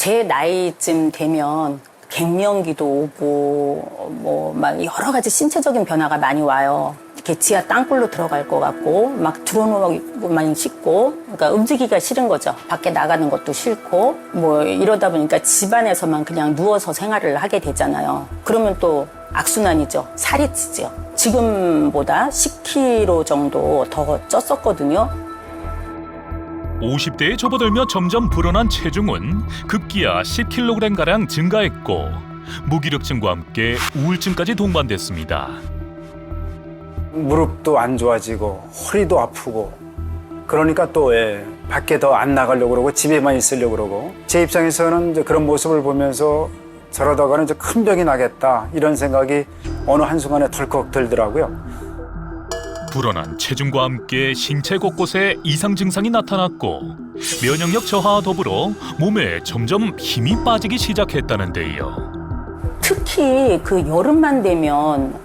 제 나이쯤 되면 갱년기도 오고 뭐 막 여러 가지 신체적인 변화가 많이 와요. 이렇게 지하 땅굴로 들어갈 것 같고 막 들어누워만 씻고 그러니까 움직이기가 싫은 거죠. 밖에 나가는 것도 싫고 뭐 이러다 보니까 집안에서만 그냥 누워서 생활을 하게 되잖아요. 그러면 또 악순환이죠. 살이 찌죠. 지금보다 10kg 정도 더 쪘었거든요. 50대에 접어들며 점점 불어난 체중은 급기야 10kg가량 증가했고 무기력증과 함께 우울증까지 동반됐습니다. 무릎도 안 좋아지고 허리도 아프고 그러니까 또 밖에 더 안 나가려고 그러고 집에만 있으려고 그러고 제 입장에서는 이제 그런 모습을 보면서 저러다가는 이제 큰 병이 나겠다 이런 생각이 어느 한순간에 덜컥 들더라고요. 불어난 체중과 함께 신체 곳곳에 이상 증상이 나타났고 면역력 저하와 더불어 몸에 점점 힘이 빠지기 시작했다는데요. 특히 그 여름만 되면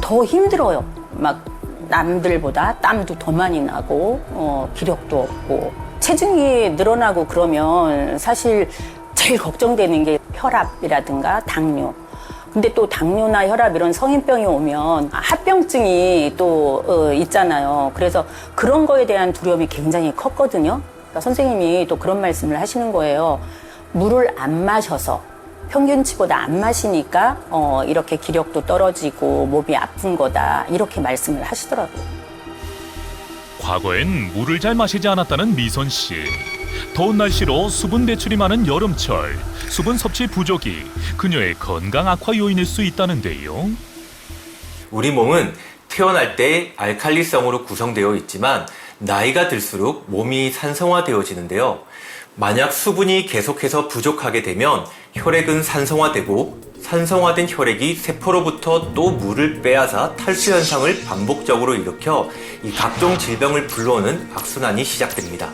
더 힘들어요. 막 남들보다 땀도 더 많이 나고 기력도 없고 체중이 늘어나고 그러면 사실 제일 걱정되는 게 혈압이라든가 당뇨. 근데 또 당뇨나 혈압 이런 성인병이 오면 합병증이 또 있잖아요. 그래서 그런 거에 대한 두려움이 굉장히 컸거든요. 그러니까 선생님이 또 그런 말씀을 하시는 거예요. 물을 안 마셔서 평균치보다 안 마시니까 이렇게 기력도 떨어지고 몸이 아픈 거다 이렇게 말씀을 하시더라고요. 과거엔 물을 잘 마시지 않았다는 미선 씨. 더운 날씨로 수분 배출이 많은 여름철, 수분 섭취 부족이 그녀의 건강 악화 요인일 수 있다는데요. 우리 몸은 태어날 때 알칼리성으로 구성되어 있지만 나이가 들수록 몸이 산성화되어지는데요. 만약 수분이 계속해서 부족하게 되면 혈액은 산성화되고 산성화된 혈액이 세포로부터 또 물을 빼앗아 탈수 현상을 반복적으로 일으켜 이 각종 질병을 불러오는 악순환이 시작됩니다.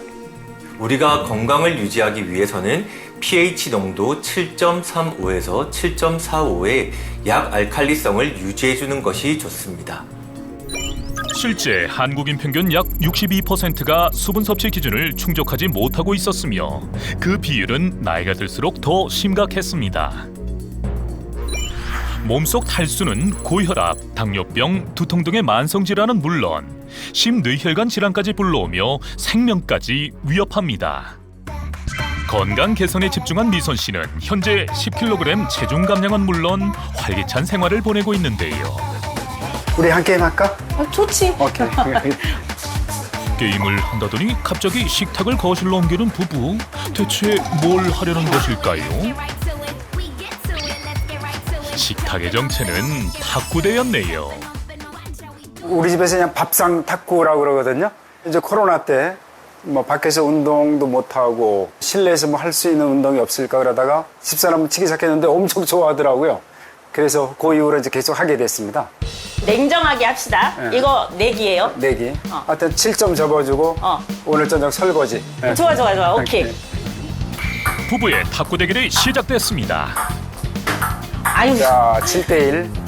우리가 건강을 유지하기 위해서는 pH 농도 7.35에서 7.45의 약 알칼리성을 유지해주는 것이 좋습니다. 실제 한국인 평균 약 62%가 수분 섭취 기준을 충족하지 못하고 있었으며 그 비율은 나이가 들수록 더 심각했습니다. 몸속 탈수는 고혈압, 당뇨병, 두통 등의 만성질환은 물론 심뇌혈관 질환까지 불러오며 생명까지 위협합니다. 건강 개선에 집중한 미선 씨는 현재 10kg 체중 감량은 물론 활기찬 생활을 보내고 있는데요. 우리 한 게임 할까? 좋지. 오케이. 게임을 한다더니 갑자기 식탁을 거실로 옮기는 부부. 대체 뭘 하려는 것일까요? 식탁의 정체는 탁구대였네요. 우리 집에서 그냥 밥상 탁구라고 그러거든요. 이제 코로나 때 뭐 밖에서 운동도 못 하고 실내에서 뭐 할 수 있는 운동이 없을까 그러다가 집사람은 치기 시작했는데 엄청 좋아하더라고요. 그래서 그 이후로 이제 계속 하게 됐습니다. 냉정하게 합시다. 네. 이거 내기예요. 내기. 하여튼 7점 접어주고 오늘 저녁 설거지. 네. 좋아. 오케이. 부부의 탁구 대결이 시작됐습니다. 아유. 자, 7대1.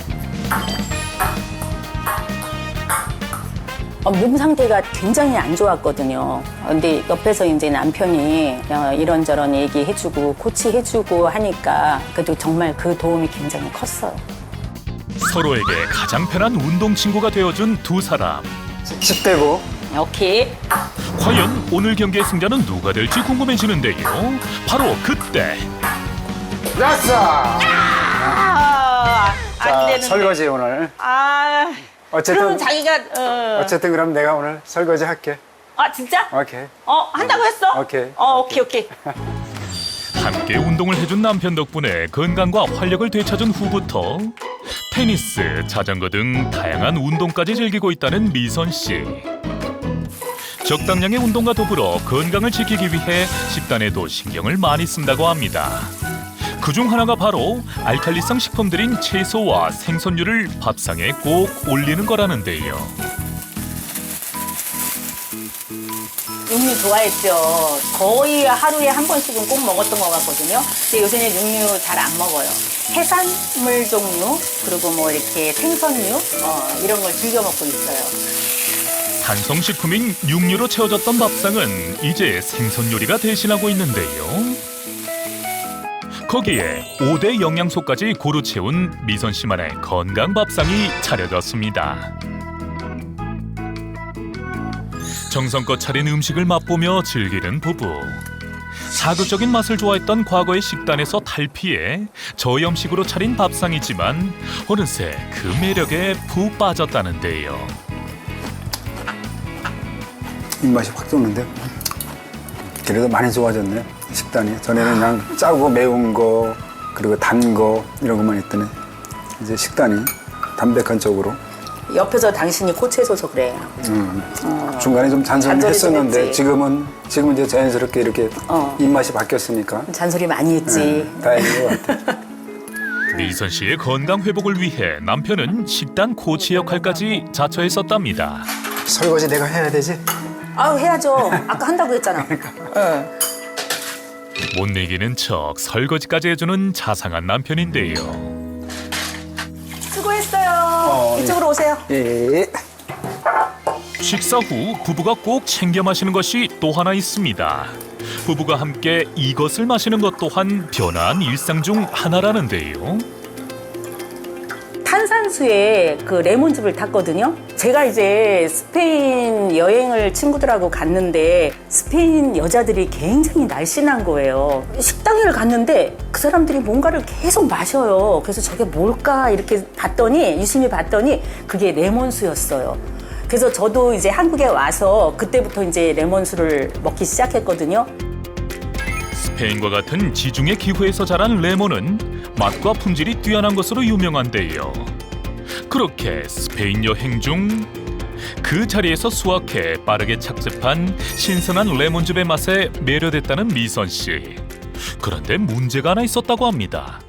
몸 상태가 굉장히 안 좋았거든요. 근데 옆에서 이제 남편이 이런저런 얘기해주고 코치해주고 하니까 그래도 정말 그 도움이 굉장히 컸어요. 서로에게 가장 편한 운동 친구가 되어준 두 사람. 10대9. 오케이. 과연 오늘 경기의 승자는 누가 될지 궁금해지는데요. 바로 그때. 됐어! 안 자, 되는데. 설거지 오늘. 그러면 자기가 어쨌든 그럼 내가 오늘 설거지 할게. 진짜? 오케이. 한다고 했어? 오케이. 오케이. 함께 운동을 해준 남편 덕분에 건강과 활력을 되찾은 후부터 테니스, 자전거 등 다양한 운동까지 즐기고 있다는 미선 씨. 적당량의 운동과 더불어 건강을 지키기 위해 식단에도 신경을 많이 쓴다고 합니다. 그중 하나가 바로 알칼리성 식품들인 채소와 생선류를 밥상에 꼭 올리는 거라는데요. 육류 좋아했죠. 거의 하루에 한 번씩은 꼭 먹었던 것 같거든요. 근데 요새는 육류 잘 안 먹어요. 해산물 종류, 그리고 뭐 이렇게 생선류, 이런 걸 즐겨 먹고 있어요. 한성식품인 육류로 채워졌던 밥상은 이제 생선 요리가 대신하고 있는데요. 거기에 5대 영양소까지 고루 채운 미선 씨만의 건강 밥상이 차려졌습니다. 정성껏 차린 음식을 맛보며 즐기는 부부. 자극적인 맛을 좋아했던 과거의 식단에서 탈피해 저염식으로 차린 밥상이지만 어느새 그 매력에 푹 빠졌다는데요. 입맛이 확 도는데 그래도 많이 좋아졌네 식단이. 전에는 그냥 짜고 매운 거 그리고 단 거 이런 것만 했더니 이제 식단이 담백한 쪽으로. 옆에서 당신이 코치해줘서 그래. 중간에 좀 잔소리를 잔소리 좀 했었는데 했지. 지금은 이제 자연스럽게 이렇게 어. 입맛이 바뀌었으니까 잔소리 많이 했지. 다행인 것 같아. 미선 씨의 건강 회복을 위해 남편은 식단 코치 역할까지 자처했었답니다. 설거지 내가 해야 되지? 아유, 해야죠. 아까 한다고 했잖아. 응. 못 이기는 척 설거지까지 해주는 자상한 남편인데요. 수고했어요. 이쪽으로 오세요. 예. 식사 후 부부가 꼭 챙겨 마시는 것이 또 하나 있습니다. 부부가 함께 이것을 마시는 것 또한 변화한 일상 중 하나라는데요. 탄산수에 그 레몬즙을 탔거든요. 제가 이제 스페인 여행을 친구들하고 갔는데 스페인 여자들이 굉장히 날씬한 거예요. 식당을 갔는데 그 사람들이 뭔가를 계속 마셔요. 그래서 저게 뭘까 이렇게 봤더니 유심히 봤더니 그게 레몬수였어요. 그래서 저도 이제 한국에 와서 그때부터 이제 레몬수를 먹기 시작했거든요. 스페인과 같은 지중해 기후에서 자란 레몬은 맛과 품질이 뛰어난 것으로 유명한데요. 그렇게 스페인 여행 중 그 자리에서 수확해 빠르게 착즙한 신선한 레몬즙의 맛에 매료됐다는 미선 씨. 그런데 문제가 하나 있었다고 합니다.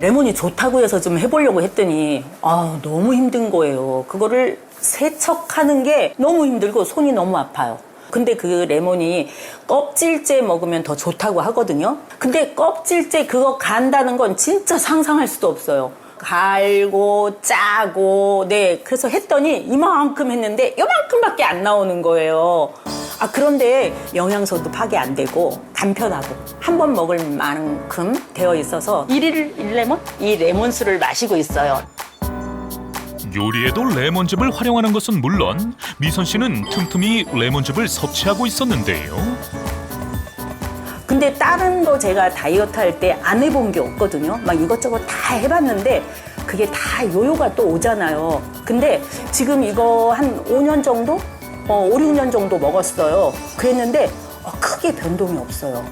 레몬이 좋다고 해서 좀 해보려고 했더니 너무 힘든 거예요. 그거를 세척하는 게 너무 힘들고 손이 너무 아파요. 근데 그 레몬이 껍질째 먹으면 더 좋다고 하거든요. 근데 껍질째 그거 간다는 건 진짜 상상할 수도 없어요. 갈고 짜고 그래서 했더니 이만큼 했는데 이만큼밖에 안 나오는 거예요. 그런데 영양소도 파괴 안 되고 간편하고 한 번 먹을 만큼 되어 있어서 이 레몬수를 마시고 있어요. 요리에도 레몬즙을 활용하는 것은 물론 미선 씨는 틈틈이 레몬즙을 섭취하고 있었는데요. 근데 다른 거 제가 다이어트 할 때 안 해본 게 없거든요. 막 이것저것 다 해봤는데 그게 다 요요가 또 오잖아요. 근데 지금 이거 한 5년 정도? 5, 6년 정도 먹었어요. 그랬는데 크게 변동이 없어요.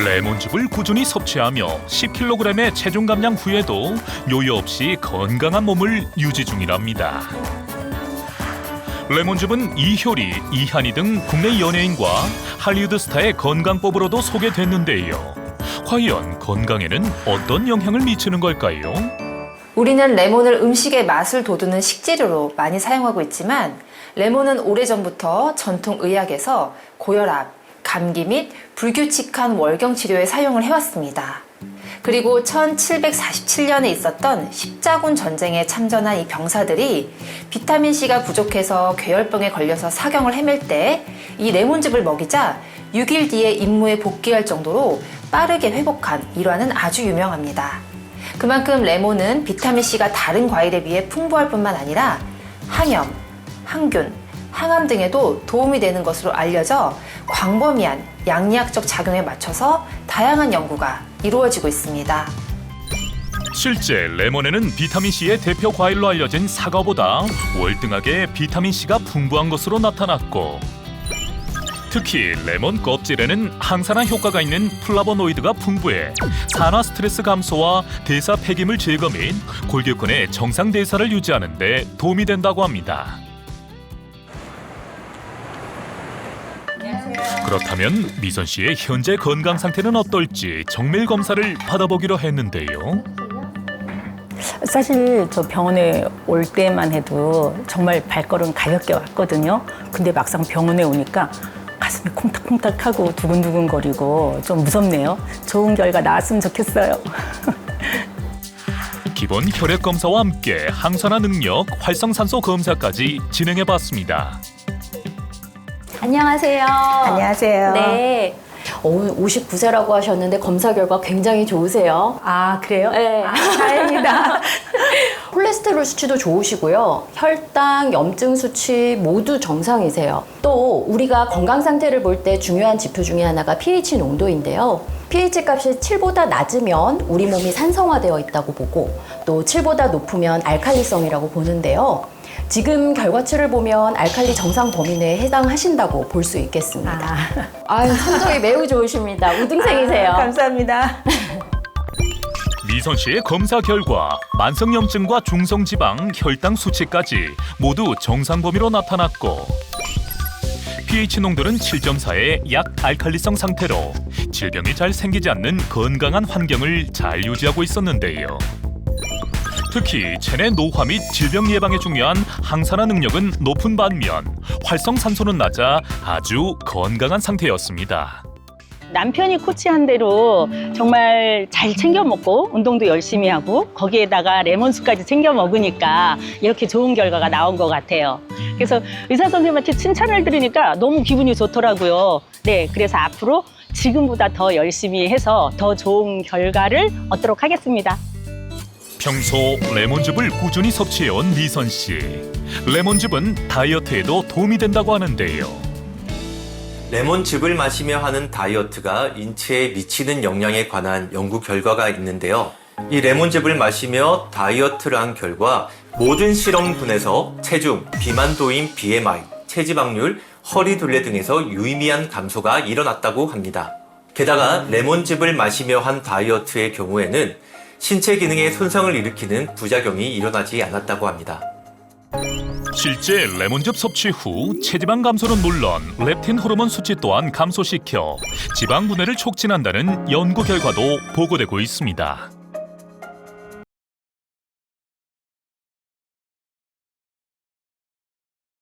레몬즙을 꾸준히 섭취하며 10kg의 체중 감량 후에도 요요 없이 건강한 몸을 유지 중이랍니다. 레몬즙은 이효리, 이한희 등 국내 연예인과 할리우드 스타의 건강법으로도 소개됐는데요. 과연 건강에는 어떤 영향을 미치는 걸까요? 우리는 레몬을 음식의 맛을 돋우는 식재료로 많이 사용하고 있지만 레몬은 오래전부터 전통 의학에서 고혈압, 감기 및 불규칙한 월경 치료에 사용을 해왔습니다. 그리고 1747년에 있었던 십자군 전쟁에 참전한 이 병사들이 비타민C가 부족해서 괴혈병에 걸려서 사경을 헤맬 때 이 레몬즙을 먹이자 6일 뒤에 임무에 복귀할 정도로 빠르게 회복한 일화는 아주 유명합니다. 그만큼 레몬은 비타민C가 다른 과일에 비해 풍부할 뿐만 아니라 항염, 항균, 항암 등에도 도움이 되는 것으로 알려져 광범위한 양리학적 작용에 맞춰서 다양한 연구가 이루어지고 있습니다. 실제 레몬에는 비타민C의 대표 과일로 알려진 사과보다 월등하게 비타민C가 풍부한 것으로 나타났고 특히 레몬 껍질에는 항산화 효과가 있는 플라보노이드가 풍부해 산화 스트레스 감소와 대사 폐기물 제거 및 골격근의 정상 대사를 유지하는 데 도움이 된다고 합니다. 그렇다면 미선 씨의 현재 건강 상태는 어떨지 정밀 검사를 받아보기로 했는데요. 사실 저 병원에 올 때만 해도 정말 발걸음 가볍게 왔거든요. 근데 막상 병원에 오니까 가슴이 콩닥콩닥하고 두근두근거리고 좀 무섭네요. 좋은 결과 나왔으면 좋겠어요. 기본 혈액 검사와 함께 항산화 능력, 활성산소 검사까지 진행해봤습니다. 안녕하세요. 안녕하세요. 네. 어, 59세라고 하셨는데 검사 결과 굉장히 좋으세요. 아, 그래요? 네. 아, 다행이다. 콜레스테롤 수치도 좋으시고요. 혈당, 염증 수치 모두 정상이세요. 또 우리가 건강 상태를 볼 때 중요한 지표 중에 하나가 pH 농도인데요. pH 값이 7보다 낮으면 우리 몸이 산성화되어 있다고 보고 또 7보다 높으면 알칼리성이라고 보는데요. 지금 결과치를 보면 알칼리 정상 범위 내에 해당하신다고 볼 수 있겠습니다. 아유, 성적이 매우 좋으십니다. 우등생이세요. 감사합니다. 미선 씨의 검사 결과 만성염증과 중성지방, 혈당 수치까지 모두 정상 범위로 나타났고 pH 농도는 7.4의 약 알칼리성 상태로 질병이 잘 생기지 않는 건강한 환경을 잘 유지하고 있었는데요. 특히 체내 노화 및 질병 예방에 중요한 항산화 능력은 높은 반면 활성산소는 낮아 아주 건강한 상태였습니다. 남편이 코치한 대로 정말 잘 챙겨 먹고 운동도 열심히 하고 거기에다가 레몬수까지 챙겨 먹으니까 이렇게 좋은 결과가 나온 것 같아요. 그래서 의사 선생님한테 칭찬을 들으니까 너무 기분이 좋더라고요. 네, 그래서 앞으로 지금보다 더 열심히 해서 더 좋은 결과를 얻도록 하겠습니다. 평소 레몬즙을 꾸준히 섭취해온 미선 씨. 레몬즙은 다이어트에도 도움이 된다고 하는데요. 레몬즙을 마시며 하는 다이어트가 인체에 미치는 영향에 관한 연구 결과가 있는데요. 이 레몬즙을 마시며 다이어트를 한 결과 모든 실험군에서 체중, 비만도인 BMI, 체지방률, 허리둘레 등에서 유의미한 감소가 일어났다고 합니다. 게다가 레몬즙을 마시며 한 다이어트의 경우에는 신체 기능에 손상을 일으키는 부작용이 일어나지 않았다고 합니다. 실제 레몬즙 섭취 후 체지방 감소는 물론 렙틴 호르몬 수치 또한 감소시켜 지방 분해를 촉진한다는 연구 결과도 보고되고 있습니다.